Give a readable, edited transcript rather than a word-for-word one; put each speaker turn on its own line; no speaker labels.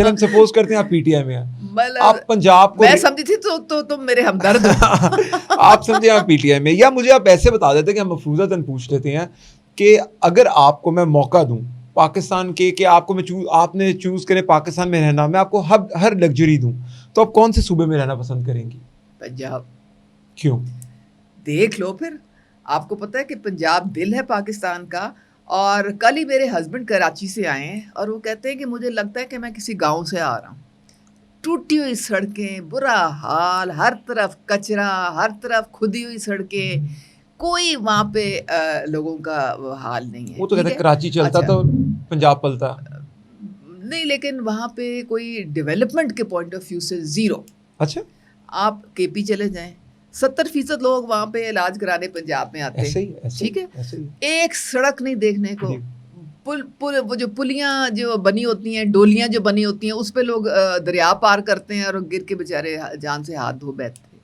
ہم سپوز کرتے ہیں آپ پی ٹی آئی میں ہیں,
مطلب
آپ پنجاب کو,
میں سمجھی تھی تو تم میرے ہمدرد ہو.
آپ سمجھے آپ پی ٹی آئی میں, یا مجھے آپ ایسے بتا دیتے کہ ہم مفروضتاً پوچھ لیتے ہیں کہ اگر آپ کو میں موقع دوں پاکستان کے, کہ آپ کو میں آپ نے چوز کرے پاکستان میں رہنا, میں آپ کو ہر لگژری دوں, تو آپ کون سے صوبے میں رہنا پسند کریں گی؟
پنجاب.
کیوں؟
دیکھ لو پھر, آپ کو پتہ ہے کہ پنجاب دل ہے پاکستان کا. اور کل ہی میرے ہسبینڈ کراچی سے آئے ہیں اور وہ کہتے ہیں کہ مجھے لگتا ہے کہ میں کسی گاؤں سے آ رہا ہوں. ٹوٹی ہوئی سڑکیں, برا حال, ہر طرف کچرا, ہر طرف کھدی ہوئی سڑکیں, کوئی وہاں پہ لوگوں کا حال نہیں ہے.
وہ تو
ٹھیک
کہتے
ہے,
ہیں کراچی چلتا
اچھا
تو پنجاب پلتا.
نہیں, لیکن وہاں پہ کوئی ڈیولپمنٹ کے پوائنٹ آف ویو سے زیرو.
اچھا,
آپ کے پی چلے جائیں, 70% لوگ وہاں پہ علاج کرانے پنجاب میں آتے
ایسے
ہیں.
ہی ایسے ہی
ٹھیک ہے,
ایسے ہی.
ایک سڑک نہیں دیکھنے کو. وہ جو پلیاں جو بنی ہوتی ہیں, ڈولیاں جو بنی ہوتی ہیں, اس پہ لوگ دریا پار کرتے ہیں اور گر کے بےچارے جان سے ہاتھ دھو بیٹھتے ہیں.